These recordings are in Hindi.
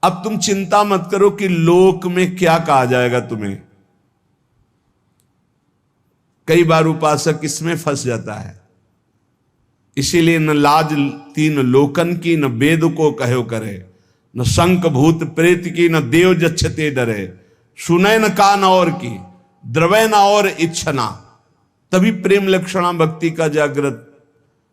अब तुम चिंता मत करो कि लोक में क्या कहा जाएगा तुम्हें। कई बार उपासक इसमें फंस जाता है। इसीलिए न लाज तीन लोकन की, न वेद को कहो करे, न शंख भूत प्रेत की, न देव जच्छते डरे, सुने न कान और की, द्रवै न और इच्छना। तभी प्रेम लक्षणा भक्ति का जागृत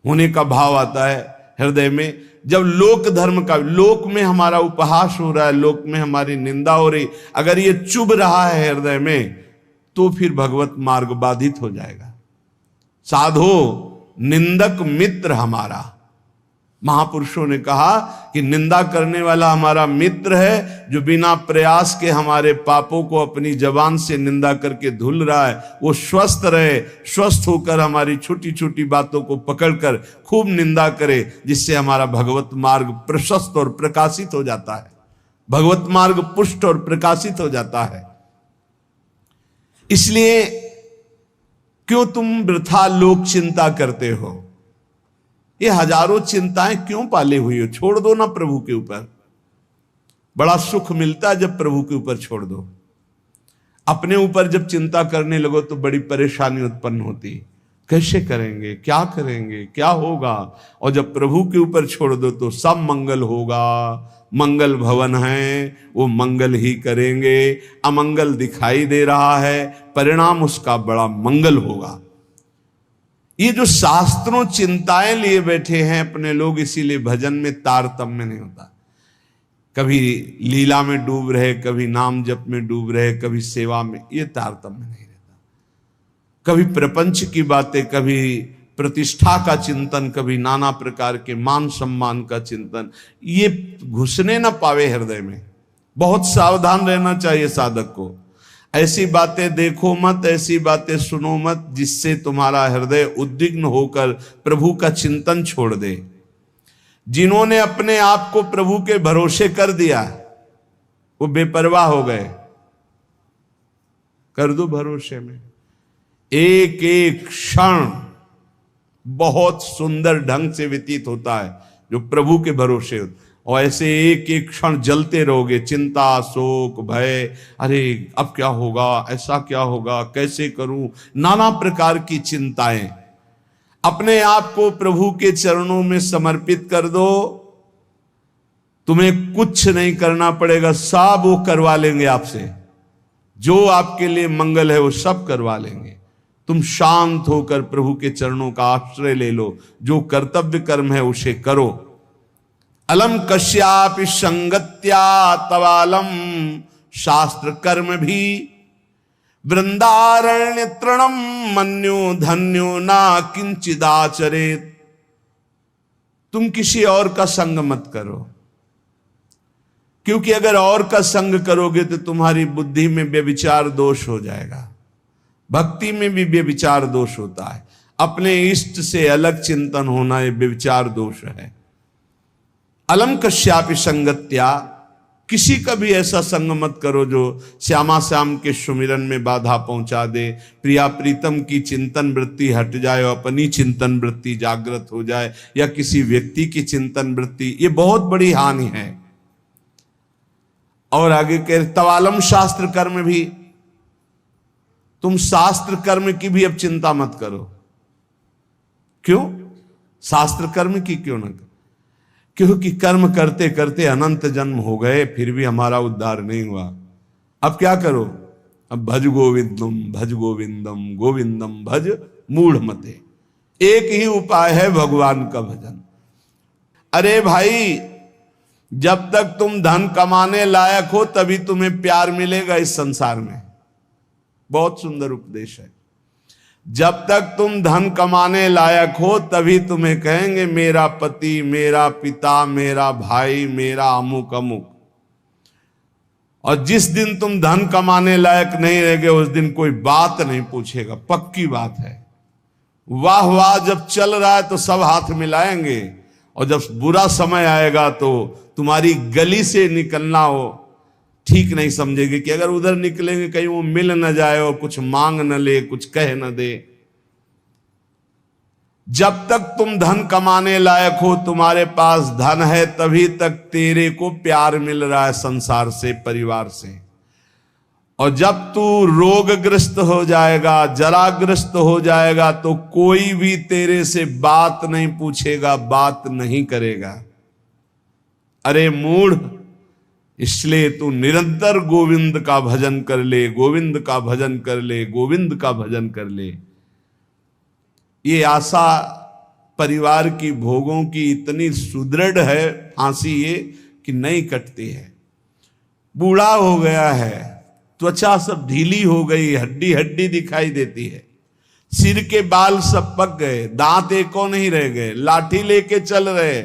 होने का भाव आता है हृदय में। जब लोक धर्म का, लोक में हमारा उपहास हो रहा है, लोक में हमारी निंदा हो रही, अगर ये चुभ रहा है हृदय में, तो फिर भगवत मार्ग बाधित हो जाएगा। साधो निंदक मित्र हमारा, महापुरुषों ने कहा कि निंदा करने वाला हमारा मित्र है, जो बिना प्रयास के हमारे पापों को अपनी जबान से निंदा करके धुल रहा है, वो स्वस्थ रहे, स्वस्थ होकर हमारी छोटी छोटी बातों को पकड़कर खूब निंदा करे, जिससे हमारा भगवत मार्ग प्रशस्त और प्रकाशित हो जाता है, भगवत मार्ग पुष्ट और प्रकाशित हो जाता है। इसलिए क्यों तुम वृथा लोक चिंता करते हो? ये हजारों चिंताएं क्यों पाले हुई हो? छोड़ दो ना प्रभु के ऊपर। बड़ा सुख मिलता है जब प्रभु के ऊपर छोड़ दो। अपने ऊपर जब चिंता करने लगो तो बड़ी परेशानी उत्पन्न होती। कैसे करेंगे, क्या करेंगे, क्या होगा? और जब प्रभु के ऊपर छोड़ दो तो सब मंगल होगा। मंगल भवन है, वो मंगल ही करेंगे। अमंगल दिखाई दे रहा है, परिणाम उसका बड़ा मंगल होगा। ये जो शास्त्रों चिंताएं लिए बैठे हैं अपने लोग, इसीलिए भजन में तारतम्य नहीं होता। कभी लीला में डूब रहे, कभी नाम जप में डूब रहे, कभी सेवा में, ये तारतम्य नहीं रहता। कभी प्रपंच की बातें, कभी प्रतिष्ठा का चिंतन, कभी नाना प्रकार के मान सम्मान का चिंतन, ये घुसने ना पावे हृदय में। बहुत सावधान रहना चाहिए साधक को। ऐसी बातें देखो मत, ऐसी बातें सुनो मत जिससे तुम्हारा हृदय उद्विग्न होकर प्रभु का चिंतन छोड़ दे। जिन्होंने अपने आप को प्रभु के भरोसे कर दिया, वो बेपरवाह हो गए। कर दो भरोसे में। एक एक क्षण बहुत सुंदर ढंग से व्यतीत होता है जो प्रभु के भरोसे होता। और ऐसे एक एक क्षण जलते रहोगे, चिंता, शोक, भय, अरे अब क्या होगा, ऐसा क्या होगा, कैसे करूं, नाना प्रकार की चिंताएं। अपने आप को प्रभु के चरणों में समर्पित कर दो, तुम्हें कुछ नहीं करना पड़ेगा, सब वो करवा लेंगे आपसे। जो आपके लिए मंगल है वो सब करवा लेंगे। तुम शांत होकर प्रभु के चरणों का आश्रय ले लो। जो कर्तव्य कर्म है उसे करो। अलम कश्यापि संगत्या तवालम शास्त्र कर्म भी वृंदारण्य तृणम मन्यो धन्यो ना किंचिदाचरेत। तुम किसी और का संग मत करो, क्योंकि अगर और का संग करोगे तो तुम्हारी बुद्धि में व्यभिचार दोष हो जाएगा। भक्ति में भी व्यभिचार दोष होता है। अपने इष्ट से अलग चिंतन होना ये व्यभिचार दोष है। अलम कश्यापि संगत्या, किसी का भी ऐसा संग मत करो जो श्यामा श्याम के सुमिरन में बाधा पहुंचा दे, प्रिया प्रीतम की चिंतन वृत्ति हट जाए और अपनी चिंतन वृत्ति जागृत हो जाए, या किसी व्यक्ति की चिंतन वृत्ति, ये बहुत बड़ी हानि है। और आगे कह तवालम शास्त्र कर्म भी, तुम शास्त्र कर्म की भी अब चिंता मत करो। क्यों? शास्त्र कर्म की क्यों ना? क्योंकि कर्म करते करते अनंत जन्म हो गए, फिर भी हमारा उद्धार नहीं हुआ। अब क्या करो? अब भज गोविंदम भज गोविंदम गोविंदम भज मूढ़ मते। एक ही उपाय है भगवान का भजन। अरे भाई, जब तक तुम धन कमाने लायक हो तभी तुम्हें प्यार मिलेगा इस संसार में। बहुत सुंदर उपदेश है। जब तक तुम धन कमाने लायक हो तभी तुम्हें कहेंगे मेरा पति, मेरा पिता, मेरा भाई, मेरा अमुक अमुक। और जिस दिन तुम धन कमाने लायक नहीं रहोगे उस दिन कोई बात नहीं पूछेगा, पक्की बात है। वाह वाह जब चल रहा है तो सब हाथ मिलाएंगे, और जब बुरा समय आएगा तो तुम्हारी गली से निकलना हो ठीक नहीं समझेगी कि अगर उधर निकलेंगे कहीं वो मिल न जाए और कुछ मांग न ले, कुछ कह न दे। जब तक तुम धन कमाने लायक हो, तुम्हारे पास धन है, तभी तक तेरे को प्यार मिल रहा है संसार से, परिवार से। और जब तू रोगग्रस्त हो जाएगा, जराग्रस्त हो जाएगा, तो कोई भी तेरे से बात नहीं पूछेगा, बात नहीं करेगा। अरे मूढ़, इसलिए तू निरंतर गोविंद का भजन कर ले, गोविंद का भजन कर ले, गोविंद का भजन कर ले। ये आशा परिवार की, भोगों की इतनी सुदृढ़ है फांसी ये कि नहीं कटती है। बूढ़ा हो गया है, त्वचा सब ढीली हो गई, हड्डी हड्डी दिखाई देती है, सिर के बाल सब पक गए, दांत एको नहीं रह गए, लाठी लेके चल रहे,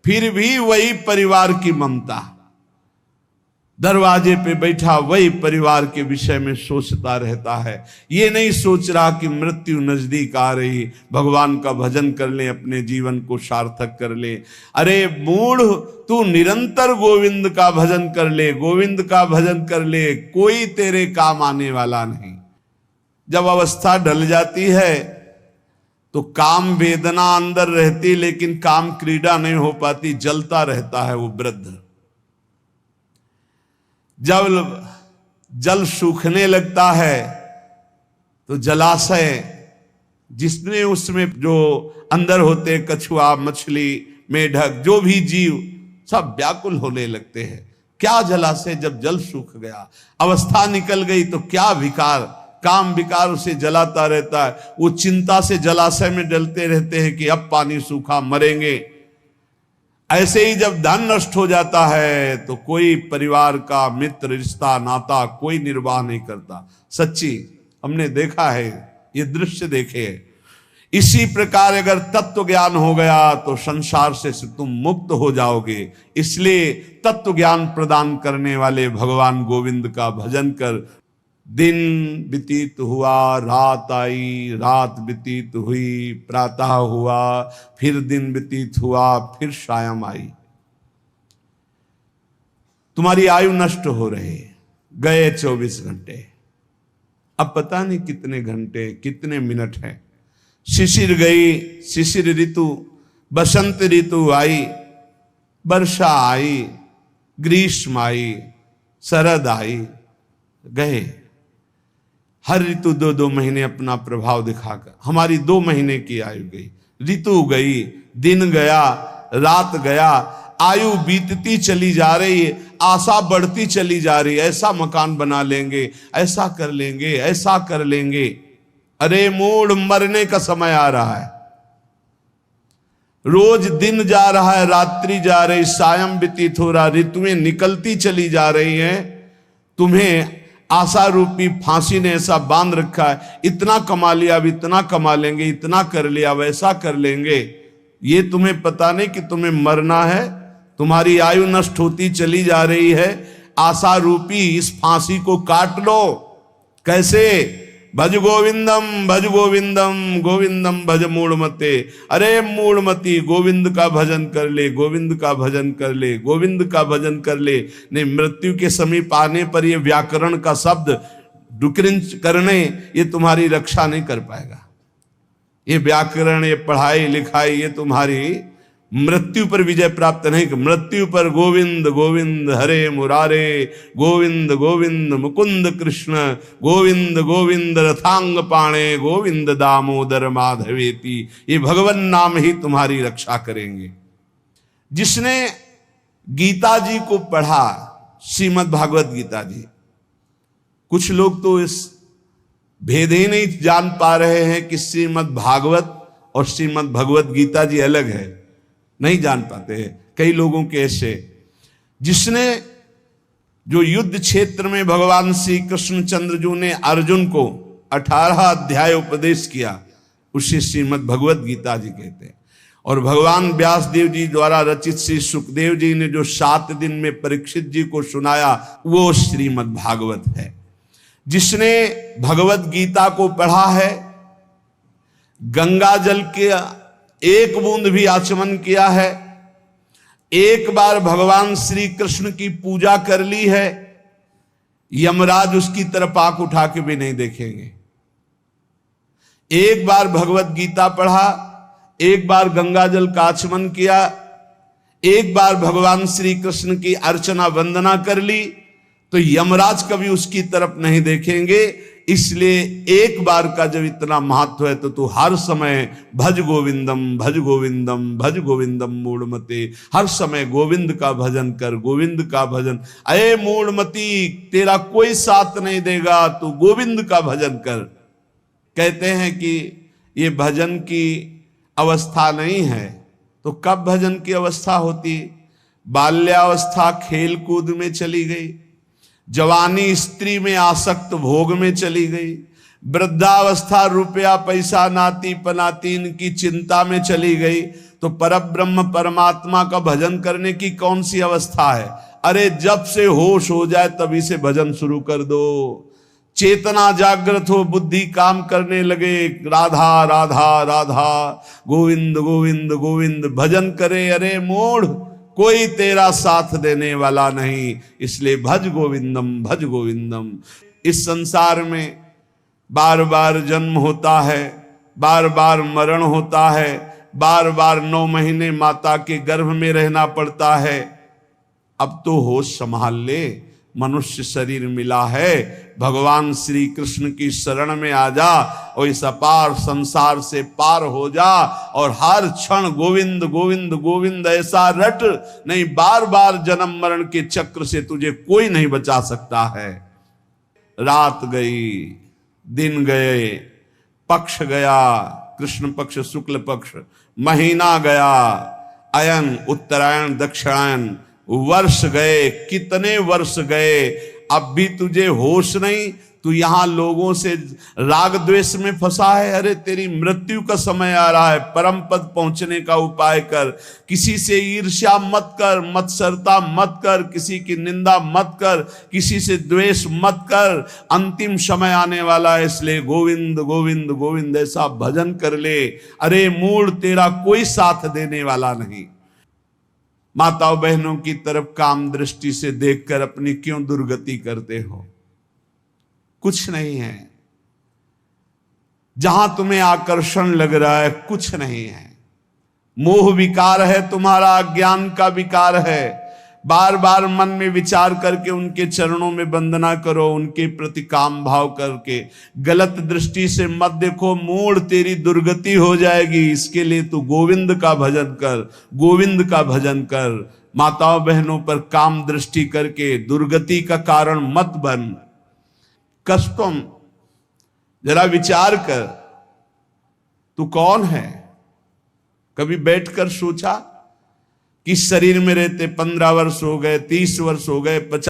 फिर भी वही परिवार की ममता। दरवाजे पे बैठा वही परिवार के विषय में सोचता रहता है। ये नहीं सोच रहा कि मृत्यु नजदीक आ रही, भगवान का भजन कर ले, अपने जीवन को सार्थक कर ले। अरे मूढ़, तू निरंतर गोविंद का भजन कर ले, गोविंद का भजन कर ले, कोई तेरे काम आने वाला नहीं। जब अवस्था ढल जाती है तो काम वेदना अंदर रहती, लेकिन काम क्रीड़ा नहीं हो पाती, जलता रहता है वो वृद्ध। जब जल सूखने लगता है तो जलाशय, जिसने उसमें जो अंदर होते, कछुआ, मछली, मेढक, जो भी जीव, सब व्याकुल होने लगते हैं। क्या जलाशय, जब जल सूख गया, अवस्था निकल गई, तो क्या विकार, काम विकार उसे जलाता रहता है। वो चिंता से जलाशय में डलते रहते हैं कि अब पानी सूखा, मरेंगे। ऐसे ही जब धन नष्ट हो जाता है तो कोई परिवार का मित्र, रिश्ता, नाता कोई निर्वाह नहीं करता। सच्ची हमने देखा है, ये दृश्य देखे। इसी प्रकार अगर तत्व ज्ञान हो गया तो संसार से तुम मुक्त हो जाओगे। इसलिए तत्व ज्ञान प्रदान करने वाले भगवान गोविंद का भजन कर। दिन व्यतीत हुआ, रात आई, रात व्यतीत हुई, प्रातः हुआ, फिर दिन व्यतीत हुआ, फिर सायं आई। तुम्हारी आयु नष्ट हो रही, गए 24 घंटे, अब पता नहीं कितने घंटे, कितने मिनट हैं। शिशिर गई, शिशिर ऋतु, बसंत ऋतु आई, वर्षा आई, ग्रीष्म आई, शरद आई, गए। हर ऋतु 2-2 महीने अपना प्रभाव दिखाकर हमारी 2 महीने की आयु गई, ऋतु गई, दिन गया, रात गया, आयु बीतती चली जा रही है, आशा बढ़ती चली जा रही है। ऐसा मकान बना लेंगे, ऐसा कर लेंगे, ऐसा कर लेंगे। अरे मूढ़, मरने का समय आ रहा है। रोज दिन जा रहा है, रात्रि जा रही, सायं व्यतीत हो रहा, ऋतुएं निकलती चली जा रही हैं। तुम्हें आशा रूपी फांसी ने ऐसा बांध रखा है, इतना कमा लिया, अब इतना कमा लेंगे, इतना कर लिया, वैसा कर लेंगे। ये तुम्हें पता नहीं कि तुम्हें मरना है। तुम्हारी आयु नष्ट होती चली जा रही है। आशा रूपी इस फांसी को काट लो। कैसे? भज गोविंदम, भज गोविंदम, गोविंदम भज मूढ़मते। अरे मूढ़मती, गोविंद का भजन कर ले, गोविंद का भजन कर ले, गोविंद का भजन कर ले। नहीं, मृत्यु के समीप आने पर ये व्याकरण का शब्द डुक्रिंच करने, ये तुम्हारी रक्षा नहीं कर पाएगा। ये व्याकरण, ये पढ़ाई लिखाई, ये तुम्हारी मृत्यु पर विजय प्राप्त नहीं। मृत्यु पर गोविंद गोविंद हरे मुरारे, गोविंद गोविंद मुकुंद कृष्ण, गोविंद गोविंद रथांग पाणे, गोविंद दामोदर माधवेति। ये भगवान नाम ही तुम्हारी रक्षा करेंगे। जिसने गीता जी को पढ़ा, श्रीमद् भागवत गीता जी, कुछ लोग तो इस भेद ही नहीं जान पा रहे हैं कि श्रीमद् भागवत और श्रीमद् भगवत गीता जी अलग है, नहीं जान पाते हैं कई लोगों के ऐसे। जिसने जो युद्ध क्षेत्र में भगवान श्री कृष्णचंद्र जी ने अर्जुन को 18 अध्याय उपदेश किया, उसे श्रीमद् भगवत गीता जी कहते हैं। और भगवान व्यास देव जी द्वारा रचित श्री सुखदेव जी ने जो 7 दिन में परीक्षित जी को सुनाया, वो श्रीमद् भागवत है। जिसने भगवत गीता को पढ़ा है, गंगा जल के एक बूंद भी आचमन किया है, एक बार भगवान श्री कृष्ण की पूजा कर ली है, यमराज उसकी तरफ आंख उठा के भी नहीं देखेंगे। एक बार भगवत गीता पढ़ा, एक बार गंगा जल का आचमन किया, एक बार भगवान श्री कृष्ण की अर्चना वंदना कर ली, तो यमराज कभी उसकी तरफ नहीं देखेंगे। इसलिए एक बार का जब इतना महत्व है तो तू हर समय भज गोविंदम भज गोविंदम भज गोविंदम मूढ़मते, हर समय गोविंद का भजन कर, गोविंद का भजन। अये मूढ़मती, तेरा कोई साथ नहीं देगा, तू गोविंद का भजन कर। कहते हैं कि ये भजन की अवस्था नहीं है, तो कब भजन की अवस्था होती? बाल्यावस्था खेल कूद में चली गई, जवानी स्त्री में आसक्त भोग में चली गई, वृद्धावस्था रुपया पैसा नाती पनातीन की चिंता में चली गई, तो परब्रह्म परमात्मा का भजन करने की कौन सी अवस्था है? अरे जब से होश हो जाए तभी से भजन शुरू कर दो। चेतना जागृत हो, बुद्धि काम करने लगे, राधा राधा राधा, गोविंद गोविंद गोविंद भजन करे। अरे मूढ़, कोई तेरा साथ देने वाला नहीं, इसलिए भज गोविंदम भज गोविंदम। इस संसार में बार बार जन्म होता है, बार बार मरण होता है, बार बार 9 महीने माता के गर्भ में रहना पड़ता है। अब तो होश संभाल ले, मनुष्य शरीर मिला है, भगवान श्री कृष्ण की शरण में आ जा और इस अपार संसार से पार हो जा, और हर क्षण गोविंद गोविंद गोविंद ऐसा रट, नहीं बार बार जन्म मरण के चक्र से तुझे कोई नहीं बचा सकता है। रात गई, दिन गए, पक्ष गया, कृष्ण पक्ष शुक्ल पक्ष, महीना गया, अयन उत्तरायण दक्षिणायन, वर्ष गए, कितने वर्ष गए, अब भी तुझे होश नहीं। तू यहां लोगों से राग द्वेष में फंसा है। अरे तेरी मृत्यु का समय आ रहा है, परम पद पहुंचने का उपाय कर। किसी से ईर्ष्या मत कर, मत्सरता मत कर, किसी की निंदा मत कर, किसी से द्वेष मत कर। अंतिम समय आने वाला है, इसलिए गोविंद गोविंद गोविंद ऐसा भजन कर ले। अरे मूढ़, तेरा कोई साथ देने वाला नहीं। माताओं बहनों की तरफ काम दृष्टि से देखकर अपनी क्यों दुर्गति करते हो? कुछ नहीं है। जहां तुम्हें आकर्षण लग रहा है कुछ नहीं है। मोह विकार है तुम्हारा, ज्ञान का विकार है। बार बार मन में विचार करके उनके चरणों में वंदना करो, उनके प्रति काम भाव करके। गलत दृष्टि से मत देखो, मूढ़ तेरी दुर्गति हो जाएगी। इसके लिए तू गोविंद का भजन कर, गोविंद का भजन कर। माताओं बहनों पर काम दृष्टि करके दुर्गति का कारण मत बन। कष्टम, जरा विचार कर, तू कौन है? कभी बैठकर सोचा कि शरीर में रहते 15 वर्ष हो गए, 30 वर्ष हो गए, 50